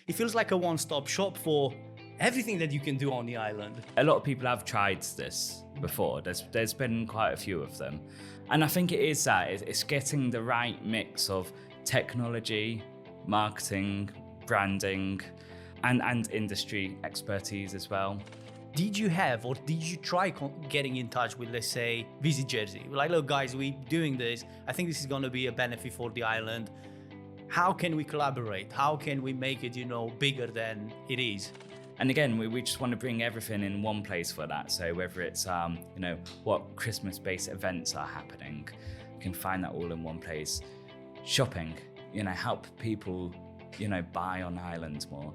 It feels like a one-stop shop for everything that you can do on the island. A lot of people have tried this before. There's been quite a few of them. And I think it is that. It's getting the right mix of technology, marketing, branding, and industry expertise as well. Did you have, or did you try getting in touch with, let's say, Visit Jersey? Like, look, guys, we're doing this. I think this is going to be a benefit for the island. How can we collaborate? How can we make it, bigger than it is? And again, we just want to bring everything in one place for that. So whether it's, what Christmas-based events are happening, you can find that all in one place. Shopping, help people, buy on islands more.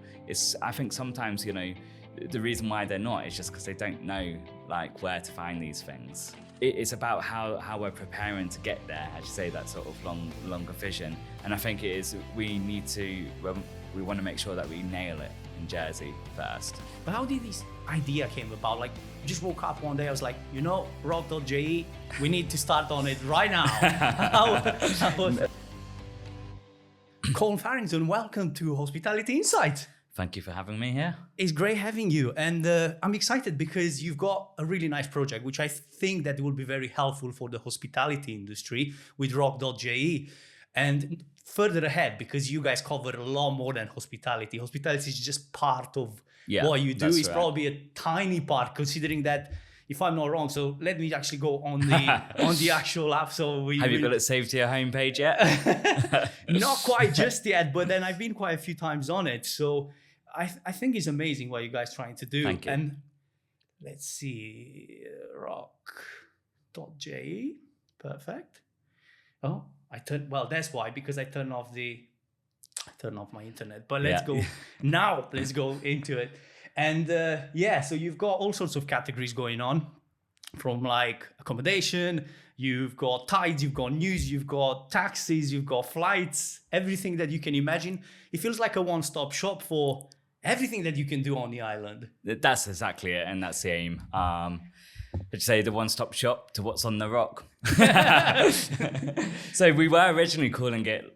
I think sometimes, the reason why they're not is just because they don't know where to find these things. It's about how we're preparing to get there, as you say, that sort of longer vision. And I think it is, we want to make sure that we nail it in Jersey first. But how did this idea came about? You just woke up one day, I was like, roc.je, we need to start on it right now. Colm Farrington, welcome to Hospitality Insight. Thank you for having me here. It's great having you. And I'm excited because you've got a really nice project, which I think that will be very helpful for the hospitality industry with roc.je. And further ahead, because you guys cover a lot more than hospitality. Hospitality is just part of what you do. It's probably a tiny part, considering that, if I'm not wrong, so let me actually go on the actual app. So have you got it saved to your homepage yet? Not quite just yet, but then I've been quite a few times on it. So I think it's amazing what you guys are trying to do. Thank you. And let's see, roc.je, perfect. Oh, that's why, because I turned off my internet. But let's go now. Let's go into it. And so you've got all sorts of categories going on, from accommodation, you've got tides, you've got news, you've got taxis, you've got flights, everything that you can imagine. It feels like a one-stop shop for everything that you can do on the island. That's exactly it, and that's the aim. I'd say the one-stop shop to what's on the rock. So we were originally calling it,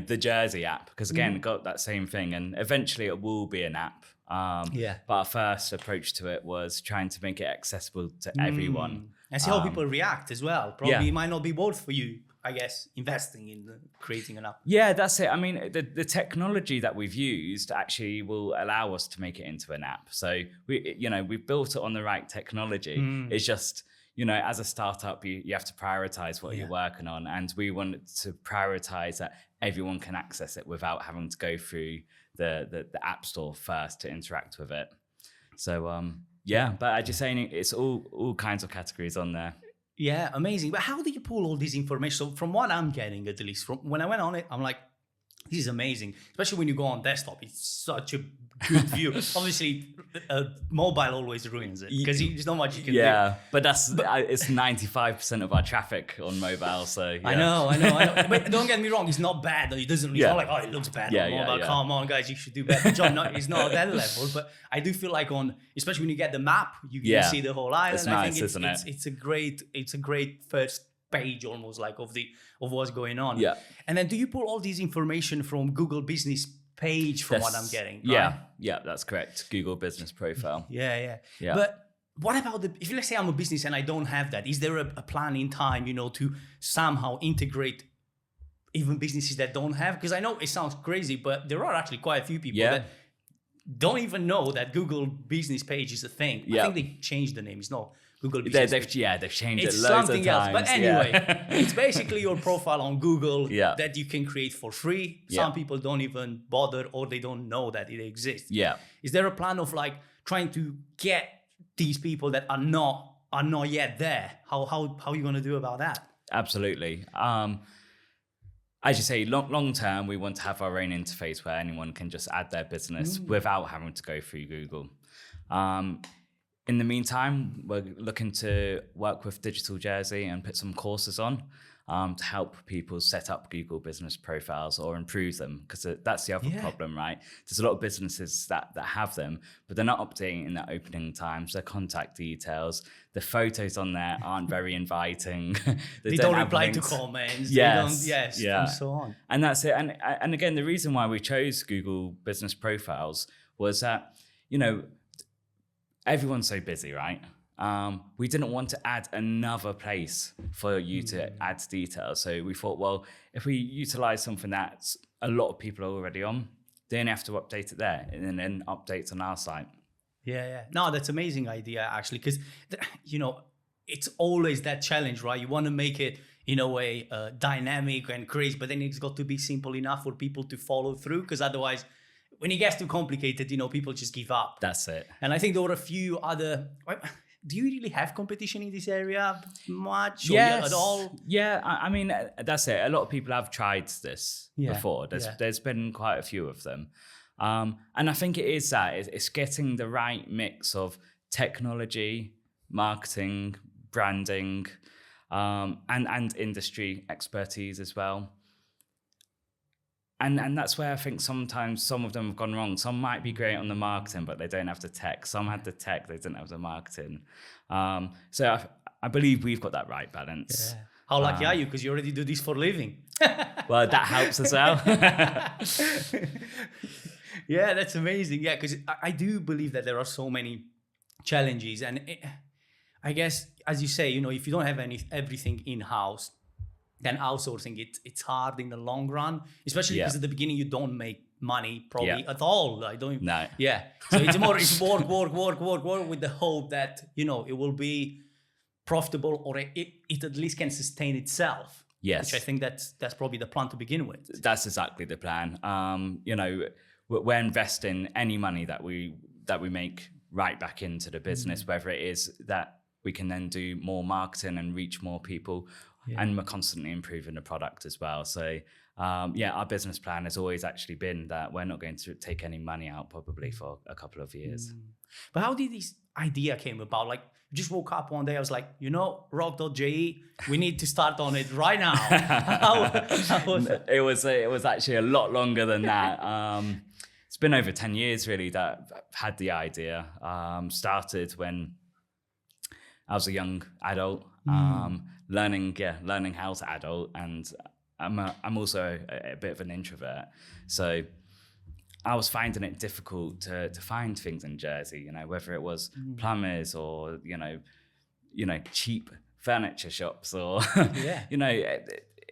the Jersey app, because again, it got that same thing, and eventually it will be an app. But our first approach to it was trying to make it accessible to everyone. And see how people react as well. Probably it might not be worth for you, I guess, investing in creating an app. Yeah, that's it. I mean, the technology that we've used actually will allow us to make it into an app. So we've built it on the right technology. It's just, as a startup, you have to prioritize what you're working on. And we wanted to prioritize that everyone can access it without having to go through the app store first to interact with it. So, but as you're saying, it's all kinds of categories on there. Yeah, amazing. But how do you pull all this information? So from what I'm getting, at least, from when I went on it, I'm like, this is amazing. Especially when you go on desktop, it's such a good view. Obviously, mobile always ruins it because there's not much you can do. Yeah, but it's 95% of our traffic on mobile. So yeah. I know. But don't get me wrong, it's not bad. It's not like, it looks bad on mobile. Come on, guys, you should do better job. No, it's not at that level. But I do feel like especially when you get the map, you can see the whole island. It's nice, I think isn't it? It's a great first page almost of what's going on. Yeah. And then do you pull all this information from Google Business page from what I'm getting? Right? Yeah, that's correct. Google Business Profile. Yeah. But what about if let's say I'm a business and I don't have that, is there a plan in time, to somehow integrate even businesses that don't have? Because I know it sounds crazy, but there are actually quite a few people that don't even know that Google Business page is a thing. I think they changed the name. It's not Google Business. They've changed it's it loads something of times. Else. But anyway, it's basically your profile on Google that you can create for free. Some people don't even bother, or they don't know that it exists. Yeah. Is there a plan of trying to get these people that are not yet there? How are you going to do about that? Absolutely. As you say, long term, we want to have our own interface where anyone can just add their business without having to go through Google. In the meantime, we're looking to work with Digital Jersey and put some courses on. to help people set up Google business profiles or improve them, because that's the other problem, right? There's a lot of businesses that have them, but they're not updating in their opening times, their contact details, the photos on there aren't very inviting. they don't reply to comments. And so on. And that's it. And again, the reason why we chose Google business profiles was that, everyone's so busy, right? We didn't want to add another place for you to add details. So we thought, well, if we utilize something that a lot of people are already on, they only have to update it there and then updates on our site. Yeah. No, that's an amazing idea, actually, because, it's always that challenge, right? You want to make it, in a way, dynamic and crazy, but then it's got to be simple enough for people to follow through, because otherwise, when it gets too complicated, people just give up. That's it. And I think there were a few other... Do you really have competition in this area much? Yes. Or at all? Yeah, I mean, that's it. A lot of people have tried this before. There's been quite a few of them. And I think it is that. It's getting the right mix of technology, marketing, branding, and industry expertise as well. And that's where I think sometimes some of them have gone wrong. Some might be great on the marketing, but they don't have the tech. Some had the tech, they didn't have the marketing. So I believe we've got that right balance. Yeah. How lucky are you? Because you already do this for a living. Well, that helps as well. Yeah, that's amazing. Yeah, because I do believe that there are so many challenges. And I guess, as you say, if you don't have everything in-house, then outsourcing it's hard in the long run, especially because at the beginning you don't make money probably at all. I don't. No. Yeah. So it's work with the hope that it will be profitable, or it at least can sustain itself. Yes. Which I think that's probably the plan to begin with. That's exactly the plan. We're investing any money that we make right back into the business, whether it is that we can then do more marketing and reach more people. Yeah. And we're constantly improving the product as well. So, our business plan has always actually been that we're not going to take any money out probably for a couple of years. But how did this idea came about? Like, you just woke up one day, I was like, roc.je, we need to start on it right now. How was it? It was actually a lot longer than that. It's been over 10 years really that I've had the idea. Started when I was a young adult. Learning how to adult, and I'm also a bit of an introvert, so I was finding it difficult to find things in Jersey, whether it was plumbers or cheap furniture shops or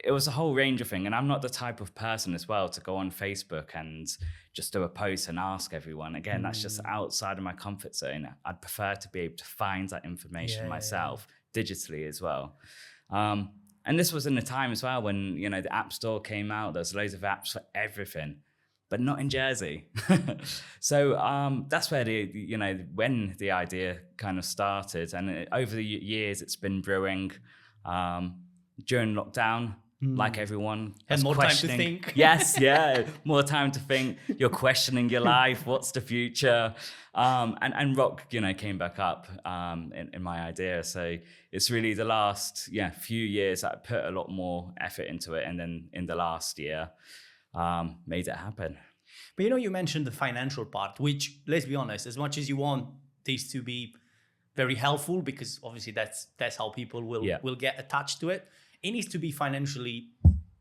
it was a whole range of things. And I'm not the type of person as well to go on Facebook and just do a post and ask everyone. Again, that's just outside of my comfort zone. I'd prefer to be able to find that information myself digitally as well. And this was in a time as well when, the App Store came out. There's loads of apps for everything, but not in Jersey. So that's where when the idea kind of started. And over the years, it's been brewing. During lockdown, like everyone, and more time to think. Yes, more time to think. You're questioning your life. What's the future? And Roc, came back up in my idea. So it's really the last few years that I put a lot more effort into it, and then in the last year, made it happen. But you mentioned the financial part, which, let's be honest, as much as you want this to be very helpful, because obviously that's how people will get attached to it. It needs to be financially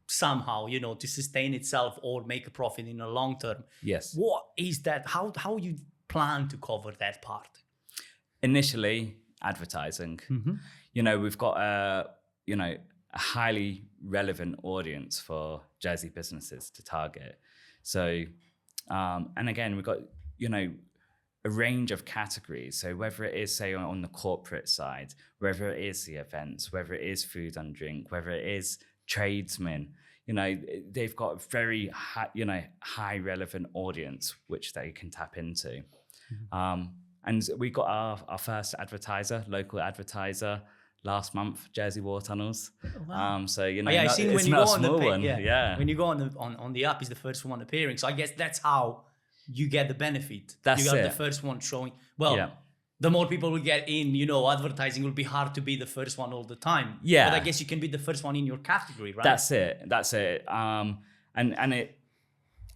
somehow, to sustain itself or make a profit in the long term. Yes. What is that? How you plan to cover that part? Initially, advertising. We've got a highly relevant audience for Jersey businesses to target. So, and again, we've got, a range of categories. So whether it is, say, on the corporate side, whether it is the events, whether it is food and drink, whether it is tradesmen, they've got a very high relevant audience which they can tap into. And we got our first local advertiser last month, Jersey Water Tunnels. Oh, wow. So I've seen when you go on the one. When you go on the app, is the first one appearing. So I guess that's how you get the benefit. That's you got it. The first one showing. Well, the more people will get in, advertising will be hard to be the first one all the time. Yeah. But I guess you can be the first one in your category, right? That's it. And it,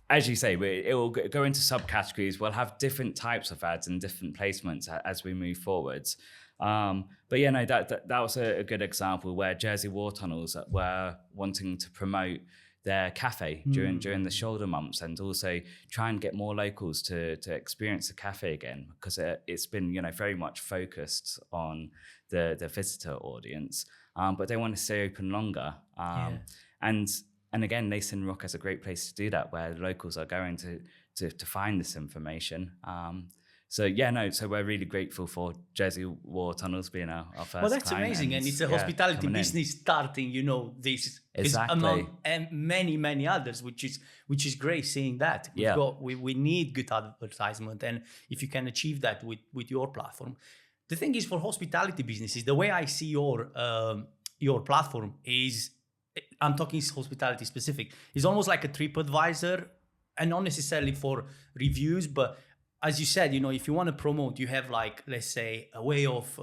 as you say, it will go into subcategories. We'll have different types of ads and different placements as we move forwards. But yeah, no, that was a good example where Jersey War Tunnels were wanting to promote their cafe during the shoulder months, and also try and get more locals to experience the cafe again, because it's been very much focused on the visitor audience, but they want to stay open longer. And again, Nathan Roc is a great place to do that, where locals are going to find this information. So we're really grateful for Jersey War Tunnels being our first. Well, that's amazing, and it's a hospitality business starting. This is among many others, which is great seeing that. We need good advertisement, and if you can achieve that with your platform, the thing is for hospitality businesses, the way I see your platform is, I'm talking hospitality specific, is almost like a TripAdvisor, and not necessarily for reviews, but as you said, if you want to promote, you have like, let's say, a way of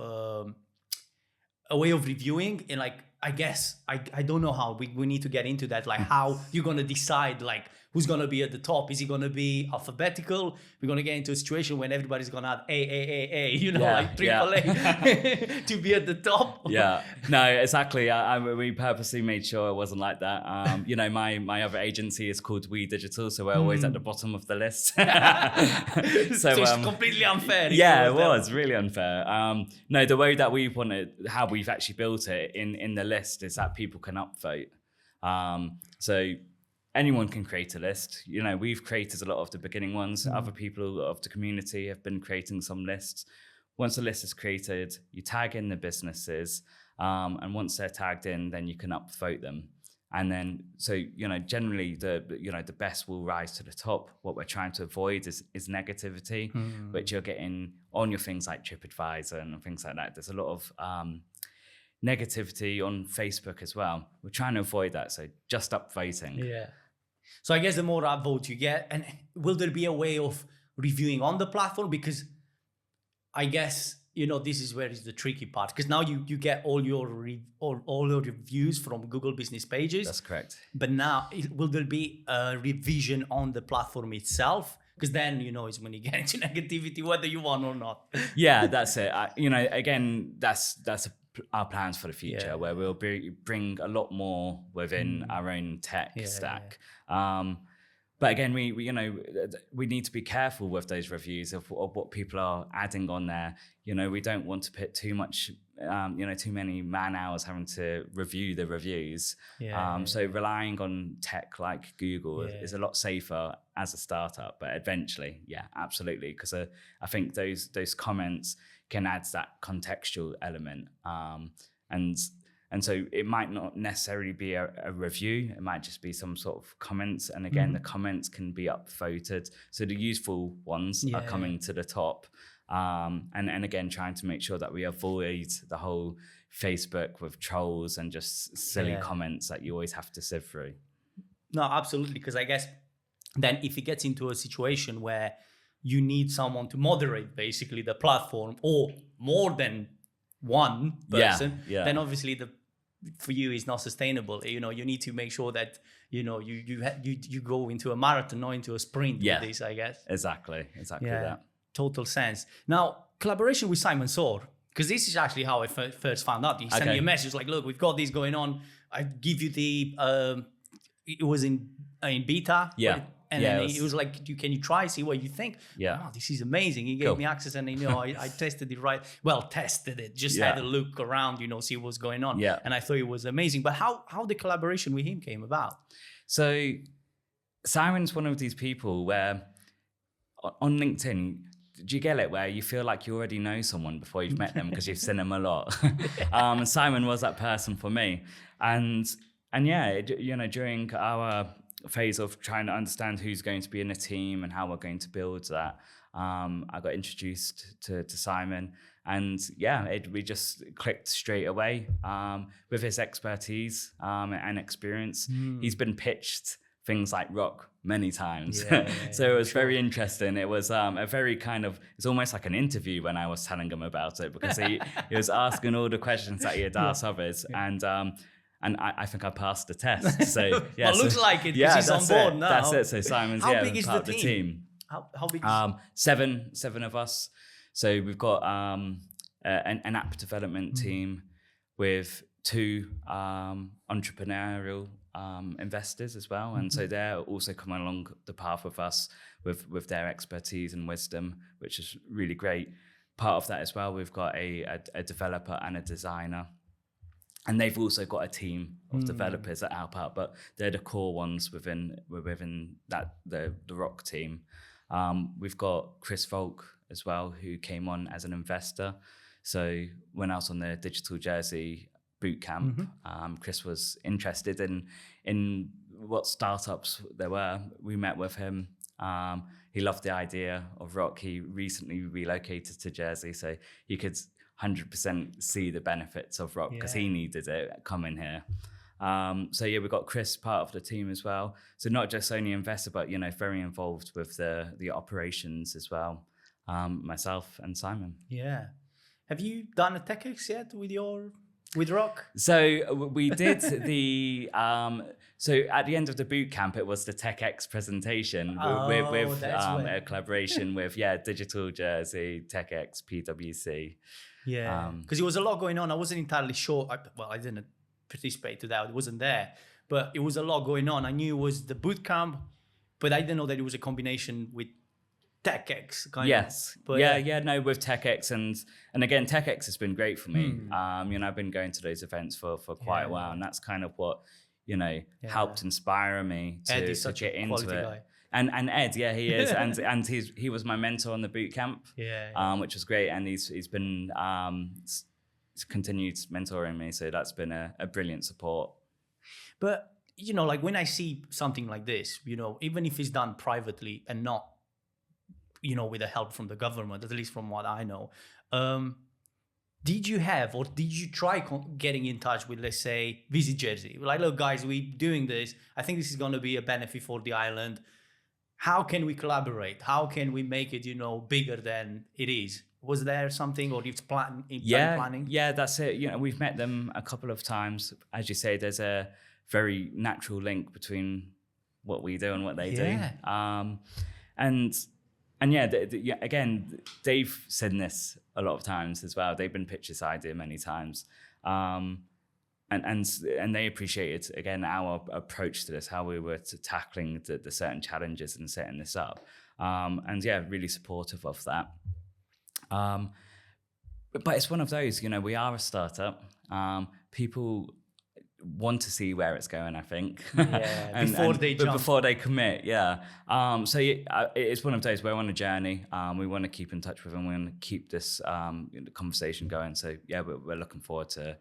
reviewing, and like, I guess I don't know how we need to get into that, like how you're gonna decide like who's gonna be at the top. Is it gonna be alphabetical? We're gonna get into a situation when everybody's gonna add A, like triple A to be at the top. Yeah, no, exactly. We purposely made sure it wasn't like that. My other agency is called We Digital, so we're always at the bottom of the list. so it's completely unfair. Yeah, it was really unfair. No, the way that we want it, how we've actually built it in the list, is that people can upvote. So anyone can create a list. We've created a lot of the beginning ones. Other people of the community have been creating some lists. Once a list is created, you tag in the businesses, and once they're tagged in, then you can upvote them. And then, so generally, the best will rise to the top. What we're trying to avoid is negativity, which you're getting on your things like TripAdvisor and things like that. There's a lot of negativity on Facebook as well. We're trying to avoid that, so just upvoting. Yeah. So I guess the more upvotes you get, and will there be a way of reviewing on the platform? Because I guess this is where is the tricky part, because now you get all your reviews from Google Business Pages. That's correct. But now will there be a revision on the platform itself? Because then is when you get into negativity, whether you want or not. Yeah, that's it. Again, that's our plans for the future, where we'll bring a lot more within our own tech stack. But again, we need to be careful with those reviews of what people are adding on there. We don't want to put too much, too many man hours having to review the reviews. So relying on tech like Google is a lot safer as a startup. But eventually, absolutely, because I think those comments can add that contextual element, and so it might not necessarily be a review. It might just be some sort of comments. And again, the comments can be upvoted, so the useful ones are coming to the top. And again, trying to make sure that we avoid the whole Facebook with trolls and just silly comments that you always have to sift through. No, absolutely, because I guess then if it gets into a situation where you need someone to moderate basically the platform, or more than one person, then obviously for you is not sustainable. You need to make sure that you go into a marathon, not into a sprint with this, I guess. Exactly that. Total sense. Now, collaboration with Simon Sawer, because this is actually how I first found out. He sent me a message like, look, we've got this going on. I give you the it was in beta. And then he was like, can you try, see what you think? Oh, this is amazing. He gave me access, and I tested it right. Well, tested it, just had a look around, see what's going on. And I thought it was amazing. But how the collaboration with him came about? So Simon's one of these people where on LinkedIn, do you get it, where you feel like you already know someone before you've met them because you've seen them a lot? And Simon was that person for me. And during our phase of trying to understand who's going to be in the team and how we're going to build that, I got introduced to Simon, and we just clicked straight away with his expertise and experience. He's been pitched things like Roc many times. Yeah, So it was very interesting. It was a very kind of, it's almost like an interview when I was telling him about it, because he was asking all the questions that he had asked others. And I think I passed the test. So yeah, well, looks like it, because he's on board now. That's it. So Simon's How big is part the of the team? team. How big is Seven of us. So we've got an app development team with 2 entrepreneurial investors as well, and so they're also coming along the path with us with their expertise and wisdom, which is really great. Part of that as well, we've got a developer and a designer, and they've also got a team of developers that help out, but they're the core ones within that the Roc team. We've got Chris Volk as well, who came on as an investor. So when I was on the Digital Jersey boot camp, Chris was interested in what startups there were. We met with him. He loved the idea of Roc. He recently relocated to Jersey, so you could 100% see the benefits of Roc, because he needed it coming here. So yeah, we've got Chris part of the team as well. So not just only investor, but very involved with the operations as well. Myself and Simon. Yeah. Have you done a TechX yet with Roc? So we did so at the end of the boot camp, it was the TechX presentation with a collaboration with Digital Jersey, TechX, PwC. Yeah, because there was a lot going on. I wasn't entirely sure. I didn't participate to that. It wasn't there, but it was a lot going on. I knew it was the boot camp, but I didn't know that it was a combination with TechX kind of. But no, with TechX and again, TechX has been great for me. I've been going to those events for quite a while, and that's kind of what helped inspire me to get into it. Guy. And Ed, he is, and he was my mentor on the boot camp, which was great, and he's been continued mentoring me, so that's been a brilliant support. But like when I see something like this, even if it's done privately and not with the help from the government, at least from what I know, did you try getting in touch with, let's say, Visit Jersey? Like, look guys, we're doing this, I think this is going to be a benefit for the island. How can we collaborate? How can we make it, bigger than it is? Was there something, or you've planning? Yeah, that's it. We've met them a couple of times. As you say, there's a very natural link between what we do and what they do. Again, they've said this a lot of times as well. They've been pitched this idea many times. And they appreciated, again, our approach to this, how we were tackling the certain challenges and setting this up. Really supportive of that. But it's one of those, we are a startup. People want to see where it's going, I think. Before they commit, it's one of those, we're on a journey. We want to keep in touch with them. We want to keep this conversation going. So we're looking forward to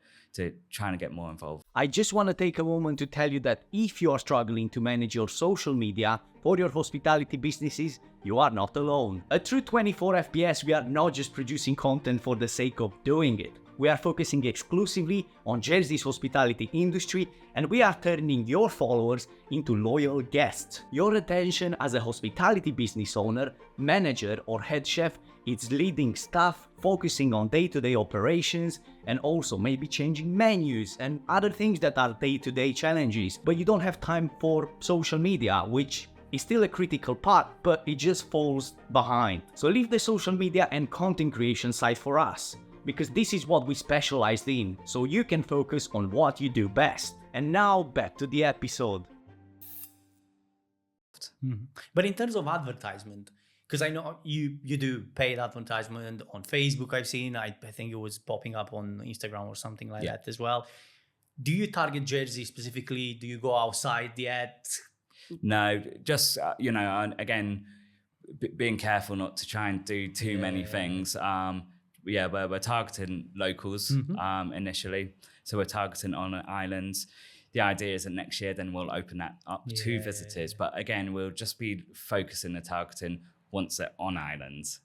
trying to get more involved. I just want to take a moment to tell you that if you are struggling to manage your social media for your hospitality businesses, you are not alone. At True 24 FPS, we are not just producing content for the sake of doing it. We are focusing exclusively on Jersey's hospitality industry, and we are turning your followers into loyal guests. Your attention as a hospitality business owner, manager, or head chef is leading staff, focusing on day-to-day operations, and also maybe changing menus and other things that are day-to-day challenges. But you don't have time for social media, which is still a critical part, but it just falls behind. So leave the social media and content creation side for us, because this is what we specialized in, so you can focus on what you do best. And now back to the episode. But in terms of advertisement, because I know you do paid advertisement on Facebook, I've seen, I think it was popping up on Instagram or something like that as well. Do you target Jersey specifically? Do you go outside the ad? No, just, again, being careful not to try and do too many things. We're targeting locals initially. So we're targeting on islands. The idea is that next year, then we'll open that up to visitors. But again, we'll just be focusing and targeting once they're on islands.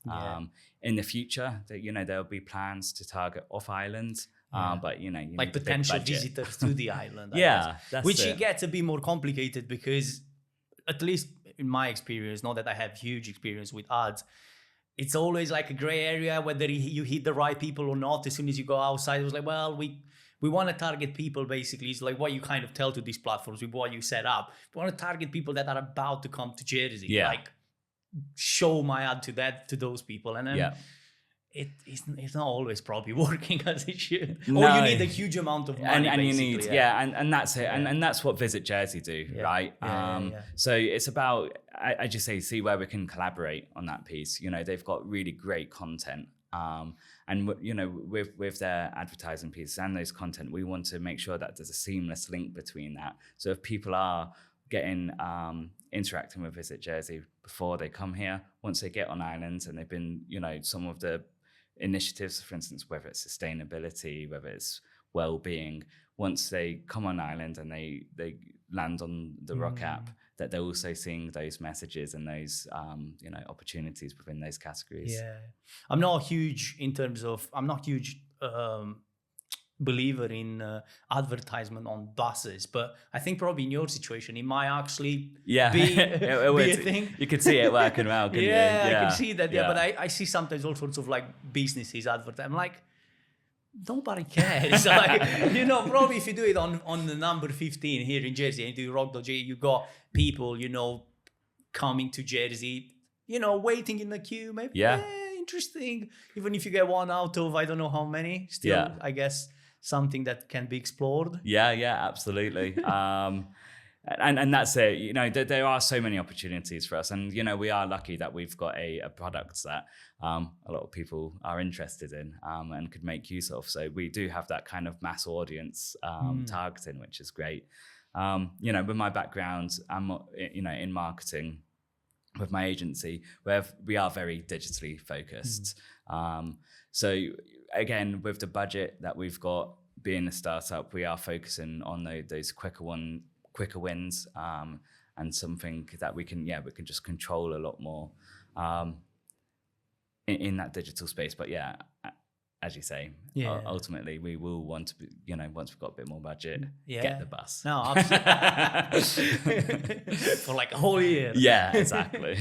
In the future, there'll be plans to target off islands. But you like potential visitors to the island. That's which it. It gets a bit more complicated because at least in my experience, not that I have huge experience with ads, it's always like a gray area whether you hit the right people or not. As soon as you go outside, it was like, well, we want to target people, basically. It's like what you kind of tell to these platforms with what you set up. We want to target people that are about to come to Jersey. Yeah. Like, show my ad to those people. And then it's not always probably working as it should. No. Or you need a huge amount of money, and you need and that's it. Yeah. And that's what Visit Jersey do, right? So it's about, I just say, see where we can collaborate on that piece. You know, they've got really great content. And you know, with their advertising piece and those content, we want to make sure that there's a seamless link between that. So if people are getting interacting with Visit Jersey before they come here, once they get on islands and they've been, you know, some of the initiatives, for instance, whether it's sustainability, whether it's well-being, once they come on island and they land on the Roc app, that they're also seeing those messages and those you know, opportunities within those categories. Yeah, I'm not huge believer in advertisement on buses, but I think probably in your situation it might actually be a thing. You could see it working well, couldn't you? I can see that. But I see sometimes all sorts of like businesses advertise. I'm like, nobody cares. Like, you know, probably if you do it on the number 15 here in Jersey and you do roc.je, you got people, you know, coming to Jersey, you know, waiting in the queue, maybe. Interesting. Even if you get one out of I don't know how many, still I guess something that can be explored. Absolutely. And that's it. You know, there are so many opportunities for us, and you know, we are lucky that we've got a product that a lot of people are interested in and could make use of. So we do have that kind of mass audience targeting, which is great. You know, with my background, I'm in marketing with my agency, where we are very digitally focused. So again, with the budget that we've got, being a startup, we are focusing on those quicker wins, and something that we can just control a lot more in that digital space. But as you say, ultimately we will want to be, you know, once we've got a bit more budget, get the bus. No, absolutely. For like a whole year. Yeah, exactly.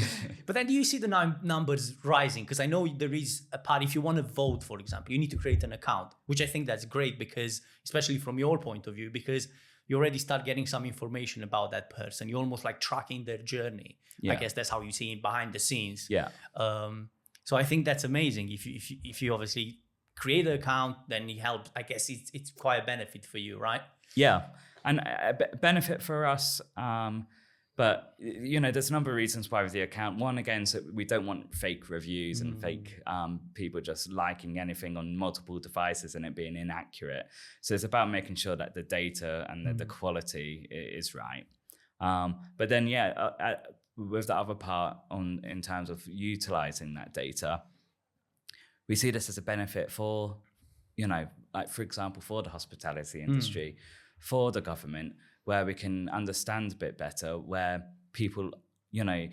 But then do you see the numbers rising? Because I know there is a part, if you want to vote, for example, you need to create an account, which I think that's great, because especially from your point of view, because you already start getting some information about that person. You're almost like tracking their journey. I guess that's how you see it behind the scenes. So I think that's amazing. If you obviously create an account, then you help. I guess it's quite a benefit for you, right? Yeah, and a benefit for us. But you know, there's a number of reasons why with the account. One, again, so we don't want fake reviews and fake people just liking anything on multiple devices and it being inaccurate. So it's about making sure that the data and the quality is right. But then, with the other part in terms of utilizing that data, we see this as a benefit for, you know, like for example, for the hospitality industry, for the government, where we can understand a bit better where people, you know,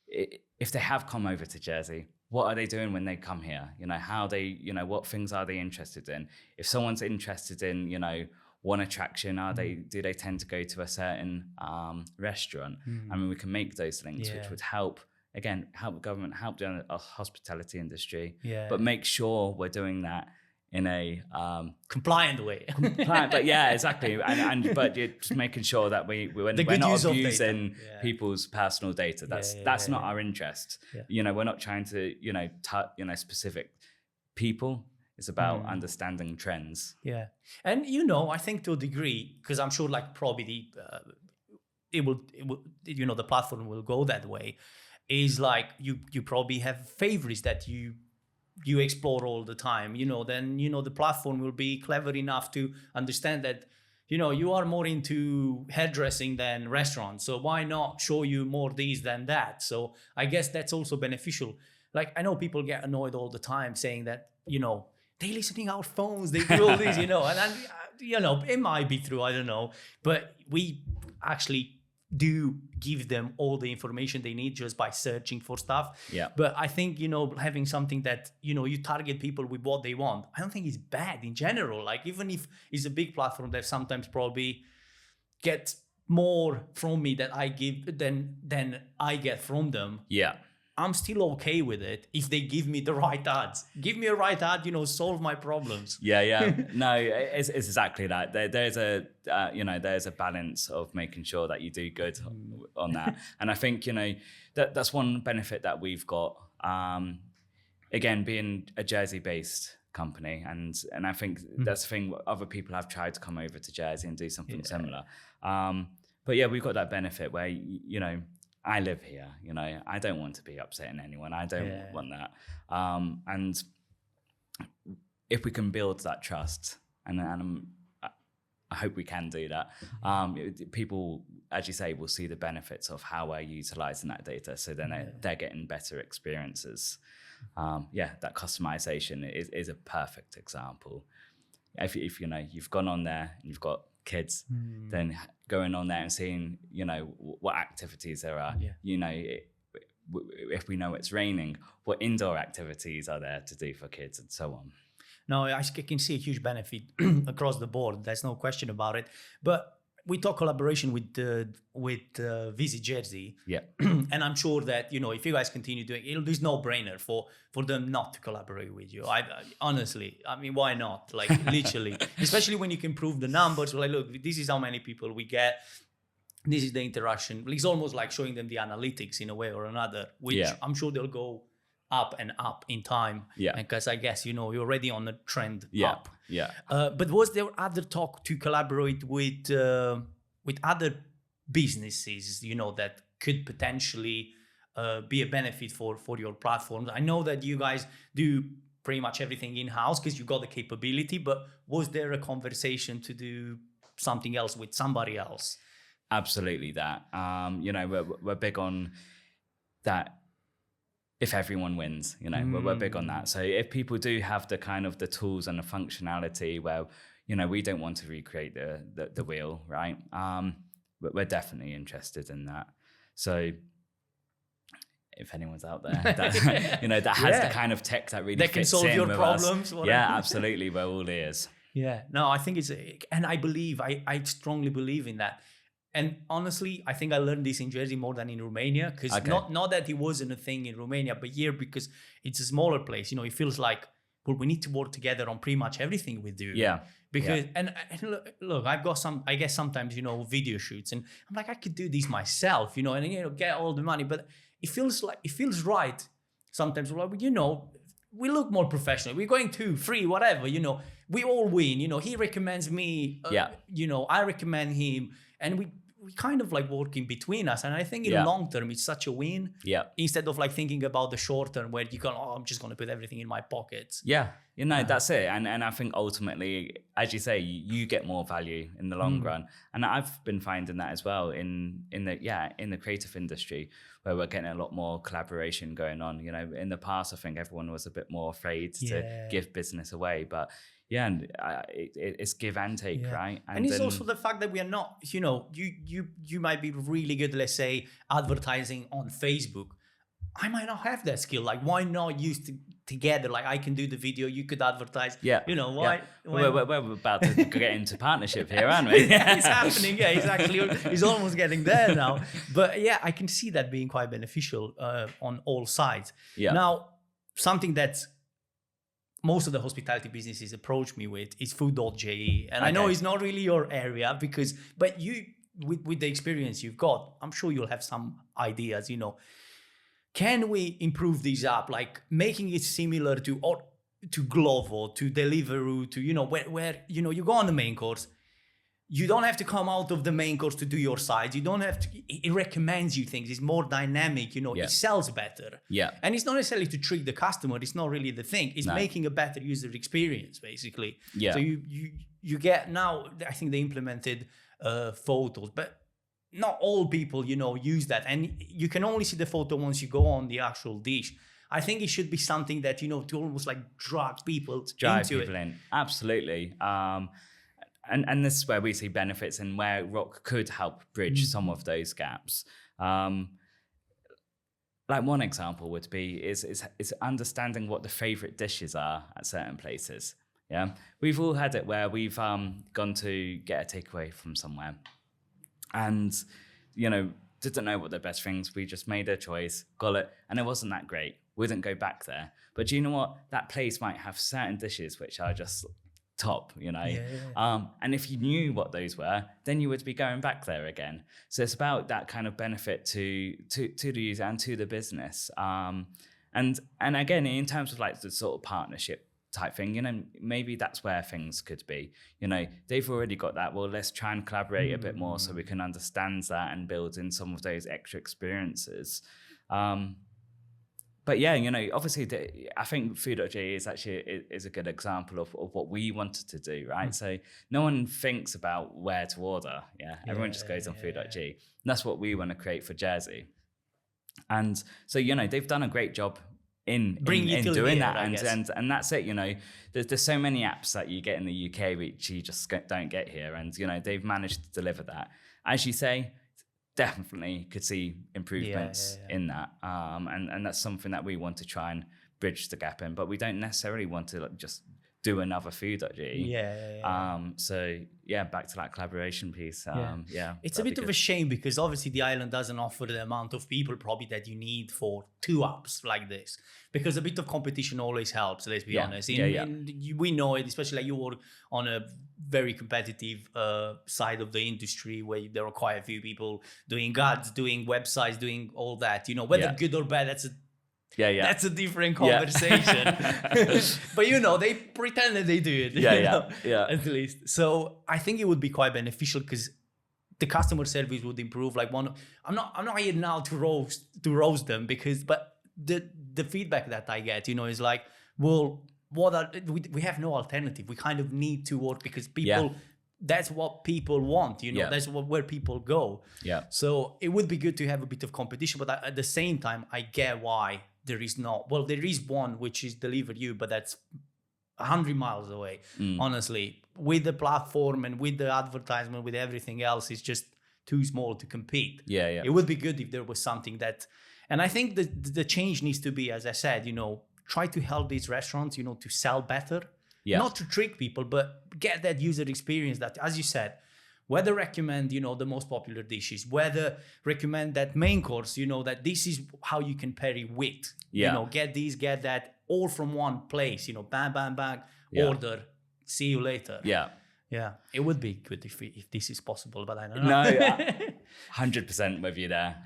if they have come over to Jersey, what are they doing when they come here? You know, how they, you know, what things are they interested in? If someone's interested in, you know, one attraction, do they tend to go to a certain restaurant? I mean, we can make those links, which would help the government, help the hospitality industry, but make sure we're doing that in a compliant way. But exactly. But you're just making sure that we're not abusing people's personal data. That's not our interest. You know, we're not trying to, you know, specific people. It's about understanding trends. Yeah. And, you know, I think to a degree, because I'm sure like probably it will, you know, the platform will go that way, is like you probably have favorites that you explore all the time, you know, then, you know, the platform will be clever enough to understand that, you know, you are more into hairdressing than restaurants. So why not show you more these than that? So I guess that's also beneficial. Like, I know people get annoyed all the time saying that, you know, they listening our phones, they do all this, you know, and you know, it might be true, I don't know, but we actually do give them all the information they need just by searching for stuff. Yeah. But I think, you know, having something that, you know, you target people with what they want, I don't think it's bad in general. Like, even if it's a big platform that sometimes probably get more from me that I give than I get from them, Yeah. I'm still okay with it if they give me the right ads. Give me a right ad, solve my problems. Yeah. No, it's exactly that. There's a balance of making sure that you do good on that. And I think, that's one benefit that we've got. Again, being a Jersey-based company, and I think that's the thing. Other people have tried to come over to Jersey and do something similar. But yeah, we've got that benefit where, I live here, I don't want to be upsetting anyone. I don't want that. And if we can build that trust, and I hope we can do that, people, as you say, will see the benefits of how we're utilizing that data. So then they're getting better experiences. That customization is a perfect example. If you've gone on there and you've got kids, then going on there and seeing what activities there are. If we know it's raining, what indoor activities are there to do for kids, and so on. No, I can see a huge benefit across the board. There's no question about it. But we talk collaboration with Visit Jersey. Yeah. And I'm sure that, if you guys continue doing it, there's no brainer for them not to collaborate with you. Honestly, why not? Like, literally, especially when you can prove the numbers. Like, look, this is how many people we get. This is the interaction. It's almost like showing them the analytics in a way or another, which I'm sure they'll go up and up in time. Yeah. Because I guess, you're already on a trend up. Yeah. But was there other talk to collaborate with other businesses, that could potentially be a benefit for your platforms? I know that you guys do pretty much everything in-house because you got the capability, but was there a conversation to do something else with somebody else? Absolutely that. We're big on that. If everyone wins, we're big on that. So if people do have the kind of the tools and the functionality where, we don't want to recreate the wheel, right? We're definitely interested in that. So if anyone's out there that, that has the kind of tech that really that can solve your problems. Absolutely, we're all ears. Yeah, no, I think and I strongly believe in that. And honestly, I think I learned this in Jersey more than in Romania, because not that it wasn't a thing in Romania, but here, because it's a smaller place, it feels like, well, we need to work together on pretty much everything we do. Yeah. Because and look, I've got I guess sometimes video shoots, and I'm like, I could do these myself, and get all the money, but it feels right. Sometimes we're like, we look more professional. We're going 2, 3, whatever. We all win. He recommends me. I recommend him, and we kind of like working between us. And I think in the long term, it's such a win. Yeah. Instead of like thinking about the short term where you go, I'm just going to put everything in my pockets. Yeah. That's it. And I think ultimately, as you say, you get more value in the long run. And I've been finding that as well in the creative industry, where we're getting a lot more collaboration going on. In the past, I think everyone was a bit more afraid to give business away, but it's give and take, right? And it's also the fact that we are not, you might be really good, let's say, advertising on Facebook. I might not have that skill. Like, why not use together? Like, I can do the video, you could advertise. Yeah. Why? We're about to get into partnership here, aren't we? It's happening. Yeah, exactly. He's almost getting there now. But yeah, I can see that being quite beneficial on all sides. Yeah. Now, something that's most of the hospitality businesses approach me with is Food.je. And I know it's not really your area, but you, with the experience you've got, I'm sure you'll have some ideas, Can we improve this app, like making it similar to Glovo, to Deliveroo, to, where you go on the main course, you don't have to come out of the main course to do your sides. You don't have to, it recommends you things. It's more dynamic, it sells better. Yeah. And it's not necessarily to trick the customer. It's not really the thing. It's making a better user experience, basically. Yeah. So you get, now, I think they implemented photos, but not all people, use that. And you can only see the photo once you go on the actual dish. I think it should be something that, to almost like drag people into it. In. Absolutely. And this is where we see benefits and where Roc could help bridge some of those gaps. Like one example would be is understanding what the favorite dishes are at certain places. Yeah, we've all had it where we've gone to get a takeaway from somewhere, and, didn't know what the best things. We just made a choice, got it, and it wasn't that great. Wouldn't go back there. But do you know what? That place might have certain dishes which are just top, and if you knew what those were, then you would be going back there again. So it's about that kind of benefit to the user and to the business. And again, in terms of like the sort of partnership type thing, maybe that's where things could be. They've already got that. Well, let's try and collaborate a bit more so we can understand that and build in some of those extra experiences. But yeah, obviously, I think Food.je is actually is a good example of what we wanted to do, right? So no one thinks about where to order. Everyone just goes on Food.je. And that's what we want to create for Jersey. And so, they've done a great job in doing that, and that's it. There's so many apps that you get in the UK which you just don't get here, and they've managed to deliver that. As you say, definitely could see improvements in that, and that's something that we want to try and bridge the gap in, but we don't necessarily want to just do another Food.je. So back to that collaboration piece. It's a bit of a shame because obviously the island doesn't offer the amount of people probably that you need for 2 apps like this, because a bit of competition always helps, let's be honest. We know it, especially like you work on a very competitive side of the industry where there are quite a few people doing ads, doing websites, doing all that, whether good or bad, that's a different conversation. But they pretend that they do it. At least. So I think it would be quite beneficial because the customer service would improve. Like I'm not here now to roast them but the feedback that I get, is like, well, we have no alternative. We kind of need to work because people. That's what people want, that's where people go. So it would be good to have a bit of competition, but at the same time, I get why there is not. Well, there is one which is Deliver You, but that's 100 miles away. Honestly, with the platform and with the advertisement, with everything else, it's just too small to compete. It would be good if there was something that, and I think the change needs to be, as I said, try to help these restaurants, to sell better. Not to trick people, but get that user experience that, as you said, whether recommend, the most popular dishes, whether recommend that main course, that this is how you can pair it with, get this, get that, all from one place, bang, bang, bang, order, see you later. It would be good if this is possible, but I don't know. No, 100% with you there.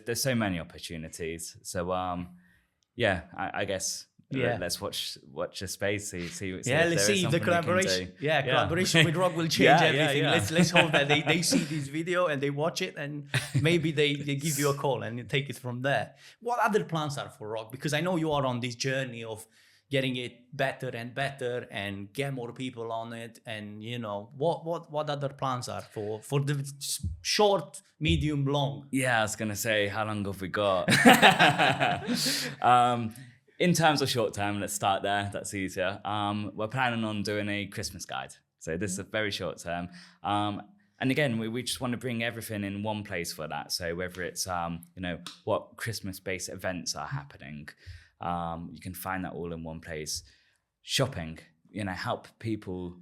There's so many opportunities. So, I guess... let's watch the space. See. Let's see if the collaboration. Collaboration with Roc will change everything. Let's hope that they see this video and they watch it and maybe they give you a call and you take it from there. What other plans are for Roc? Because I know you are on this journey of getting it better and get more people on it. And what other plans are for the short, medium, long? I was gonna say, how long have we got? In terms of short term, let's start there. That's easier. We're planning on doing a Christmas guide. So this is a very short term. And again, we just want to bring everything in one place for that. So whether it's, what Christmas-based events are happening, you can find that all in one place. Shopping, help people,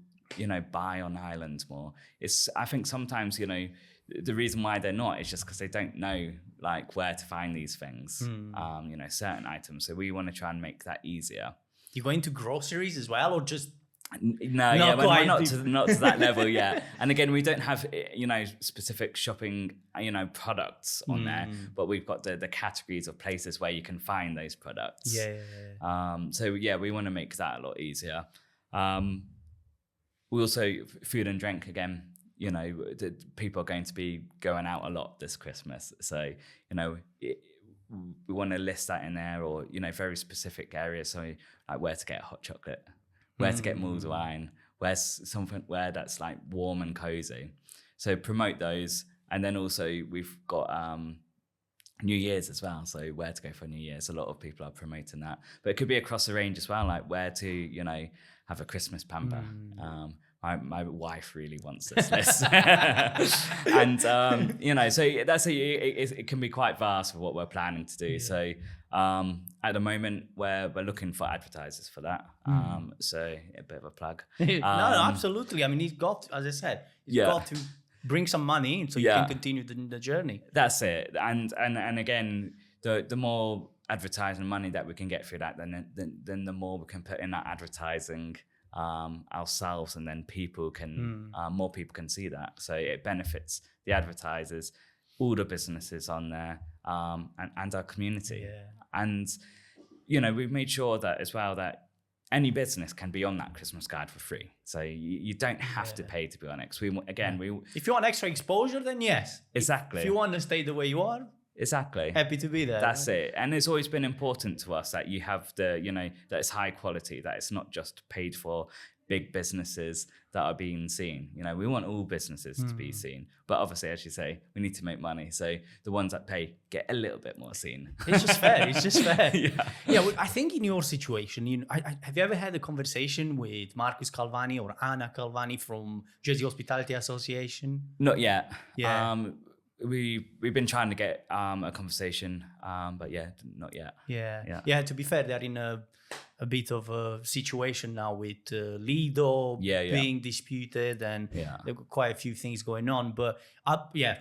buy on island more. I think sometimes, the reason why they're not is just because they don't know like where to find these things, certain items. So we want to try and make that easier. You go into groceries as well, or just no? We're not to that level yet. And again, we don't have specific shopping products on there, but we've got the categories of places where you can find those products. So we want to make that a lot easier. We also food and drink again. People are going to be going out a lot this Christmas. So, we want to list that in there, or, very specific areas. So like where to get hot chocolate, where to get mulled wine, where's something where that's like warm and cozy. So promote those. And then also we've got New Year's as well. So where to go for New Year's. A lot of people are promoting that. But it could be across the range as well, like where to, have a Christmas pamper. My wife really wants this list. And, so that's it can be quite vast for what we're planning to do. So at the moment, we're looking for advertisers for that. So a bit of a plug. No, absolutely. I mean, he's got, as I said, he's got to bring some money in so you can continue the journey. That's it. And again, the more advertising money that we can get through that, then the more we can put in that advertising ourselves, and then people can more people can see that. So it benefits the advertisers, all the businesses on there, and our community. And we've made sure that as well that any business can be on that Christmas guide for free. So you don't have to pay to be on it. If you want extra exposure, then yes. Exactly. If you want to stay the way you are, exactly, happy to be there. That's it. And it's always been important to us that you have that it's high quality, that it's not just paid for big businesses that are being seen. We want all businesses to be seen, but obviously, as you say, we need to make money. So the ones that pay get a little bit more seen. It's just fair. I think in your situation, have you ever had a conversation with Marcus Calvani or Anna Calvani from Jersey Hospitality Association? Not yet. Yeah. We've been trying to get a conversation, but not yet. Yeah. To be fair, they're in a bit of a situation now with Lido being disputed, and there were quite a few things going on. But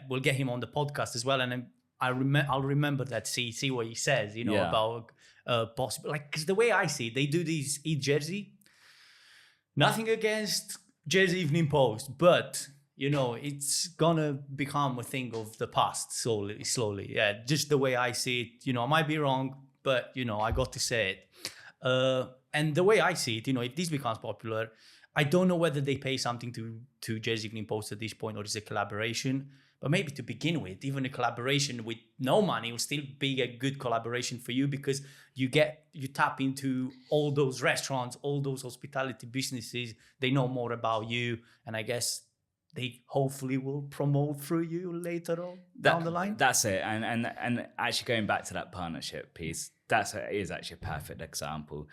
we'll get him on the podcast as well, and I'll remember that. See what he says, about possible, because the way I see it, they do these Eat Jersey. Nothing against Jersey Evening Post, but it's gonna become a thing of the past slowly. Yeah, just the way I see it. I might be wrong, but I got to say it. And the way I see it, if this becomes popular, I don't know whether they pay something to Jersey Evening Post at this point, or is it a collaboration. But maybe to begin with, even a collaboration with no money will still be a good collaboration for you, because you tap into all those restaurants, all those hospitality businesses. They know more about you, and I guess they hopefully will promote through you later on down the line. That's it. And actually going back to that partnership piece, is actually a perfect example.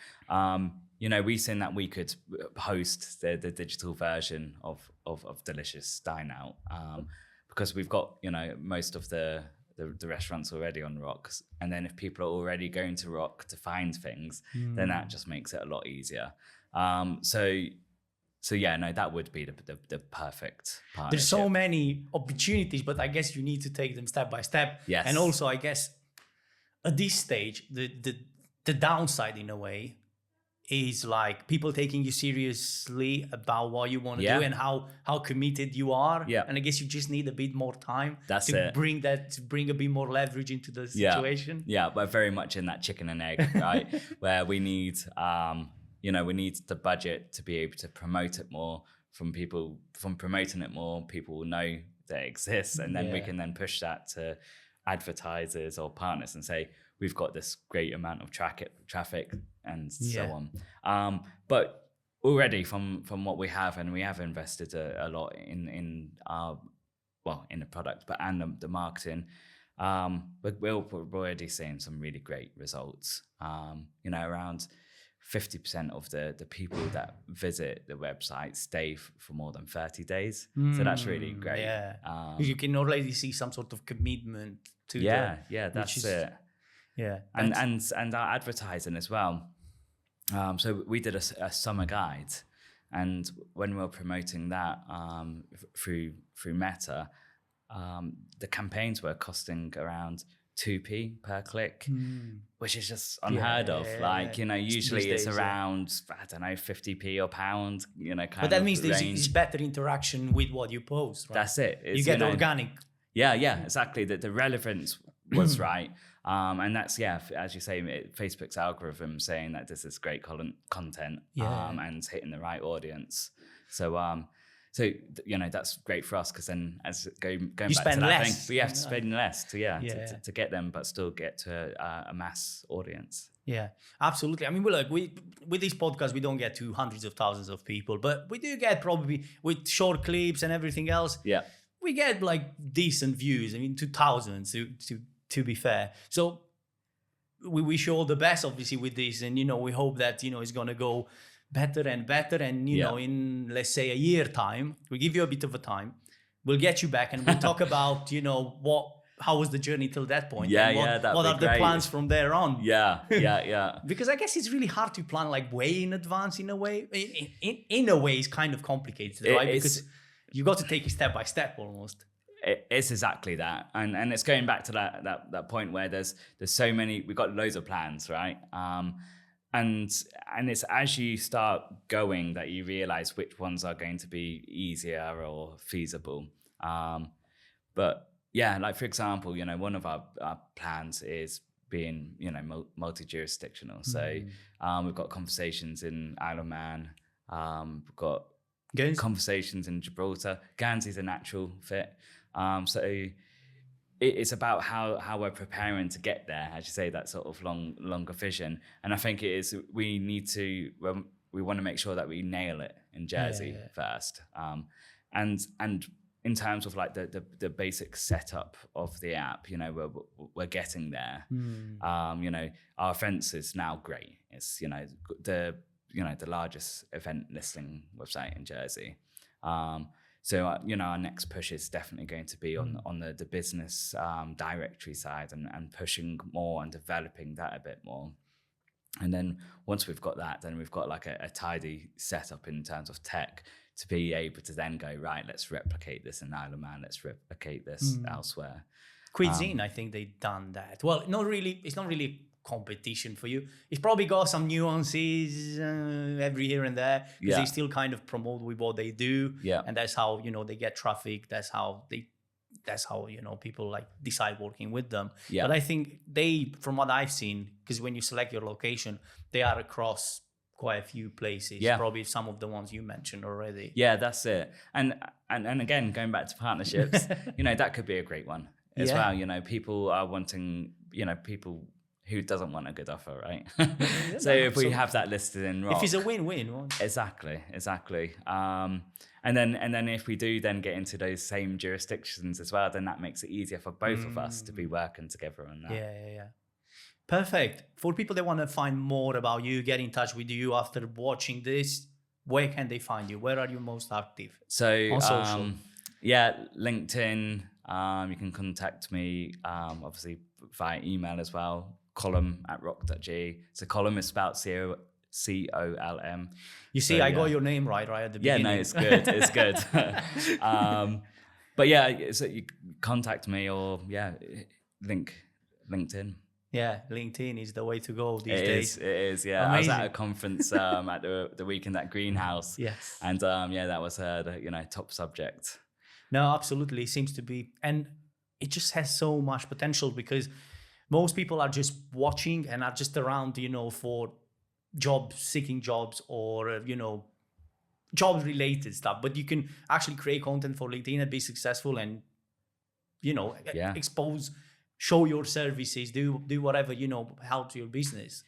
We seen that we could host the digital version of Delicious Dine Out, because we've got, most of the restaurants already on Roc. And then if people are already going to Roc to find things, then that just makes it a lot easier. So that would be the perfect partnership. There's so many opportunities, but I guess you need to take them step by step. Yes. And also, I guess at this stage, the downside in a way is like people taking you seriously about what you want to do and how committed you are. Yeah. And I guess you just need a bit more time to bring a bit more leverage into the situation. Yeah, we're very much in that chicken and egg, right? Where we need we need the budget to be able to promote it more. From promoting it more, people will know that it exists, and then we can then push that to advertisers or partners and say, we've got this great amount of traffic and so on. But already from what we have, and we have invested a lot in the product, but and the marketing. But we're already seeing some really great results. Around 50% of the people that visit the website stay for more than 30 days. So that's really great. Yeah. You can already see some sort of commitment to that's it. Yeah. And our advertising as well. So we did a summer guide, and when we were promoting that through Meta, the campaigns were costing around 2p per click, which is just unheard of. Usually it's around, 50p or £1, But that means there's better interaction with what you post, right? That's it. You get organic. Yeah, exactly. The relevance was right. And that's, as you say, Facebook's algorithm saying that this is great content and hitting the right audience. So, that's great for us, because then going back to that thing, we have to spend less to get them, but still get to a mass audience. Yeah, absolutely. I mean, with this podcast, we don't get to hundreds of thousands of people, but we do get probably with short clips and everything else. Yeah, we get decent views. I mean, 2,000 to be fair. So we wish you all the best, obviously, with this, and we hope that it's gonna go better and better, and in, let's say, a year time, we'll give you a bit of a time, we'll get you back and we'll talk about how was the journey till that point, what are the plans from there on. Because I guess it's really hard to plan way in advance. In a way, in a way it's kind of complicated, right? Because You got to take it step by step almost. It's exactly that, and it's going back to that point where there's so many. We've got loads of plans, right? And it's as you start going that you realize which ones are going to be easier or feasible. But yeah, like for example, one of our plans is being multi-jurisdictional. So we've got conversations in Isle of Man. We've got conversations in Gibraltar. Guernsey's a natural fit. So it's about how we're preparing to get there, as you say, that sort of longer vision. And I think it is, we want to make sure that we nail it in Jersey first. And in terms of like the basic setup of the app, we're getting there. Our events is now great. It's, the largest event listing website in Jersey. So, our next push is definitely going to be on the business directory side and pushing more and developing that a bit more. And then once we've got that, then we've got like a tidy setup in terms of tech to be able to then go, right, let's replicate this in Isle of Man, let's replicate this elsewhere. Cuisine, I think they've done that. Well, it's not really competition for you. It's probably got some nuances every here and there, because they still kind of promote with what they do, and that's how they get traffic. That's how people like decide working with them. But I think from what I've seen, because when you select your location, they are across quite a few places. Probably some of the ones you mentioned already. That's it. And again, going back to partnerships, that could be a great one as well. People are wanting, people who doesn't want a good offer, right? So if we have that listed in Roc, if it's a win-win. Exactly. And then if we do then get into those same jurisdictions as well, then that makes it easier for both of us to be working together on that. Yeah. Perfect. For people that want to find more about you, get in touch with you after watching this, where can they find you? Where are you most active? So on social? LinkedIn. You can contact me, obviously via email as well. Colm at roc.je. So Colm is spelled COLM. You see, I got your name right at the beginning. Yeah, no, it's good. It's good. But so you contact me or LinkedIn. Yeah, LinkedIn is the way to go these days. It is, yeah. Amazing. I was at a conference at the weekend at Greenhouse. Yes. And that was the top subject. No, absolutely. It seems to be. And it just has so much potential, because most people are just watching and are just around, for seeking jobs or, job related stuff. But you can actually create content for LinkedIn and be successful and, expose, show your services, do whatever, helps your business.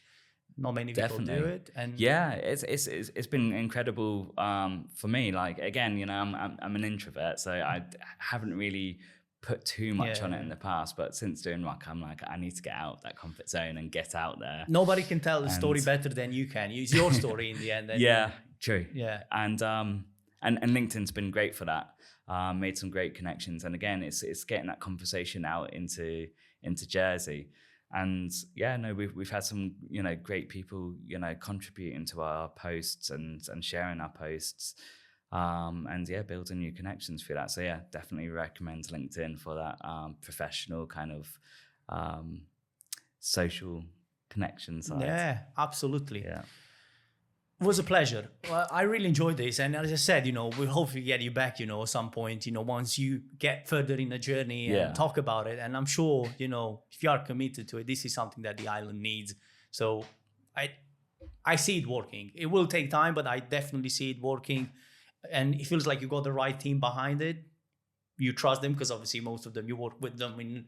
Not many people do it. And it's been incredible for me. Like, again, I'm an introvert, so I haven't really put too much on it in the past, but since doing Roc, I'm like, I need to get out of that comfort zone and get out there. Nobody can tell the story better than you can. It's your story in the end. True. Yeah. And LinkedIn's been great for that. Made some great connections, and again, it's getting that conversation out into Jersey. And we've had some great people contributing to our posts and sharing our posts. And building new connections for that. So definitely recommend LinkedIn for that professional kind of social connection side. Yeah, absolutely. Yeah. It was a pleasure. Well, I really enjoyed this. And as I said, we'll hopefully get you back, at some point, once you get further in the journey and talk about it. And I'm sure, if you are committed to it, this is something that the island needs. So I see it working. It will take time, but I definitely see it working. And it feels like you got the right team behind it. You trust them because obviously most of them you work with them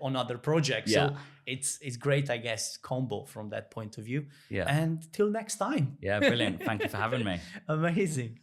on other projects. So it's great, I guess, combo from that point of view. Yeah. And till next time. Yeah, brilliant. Thank you for having me. Amazing.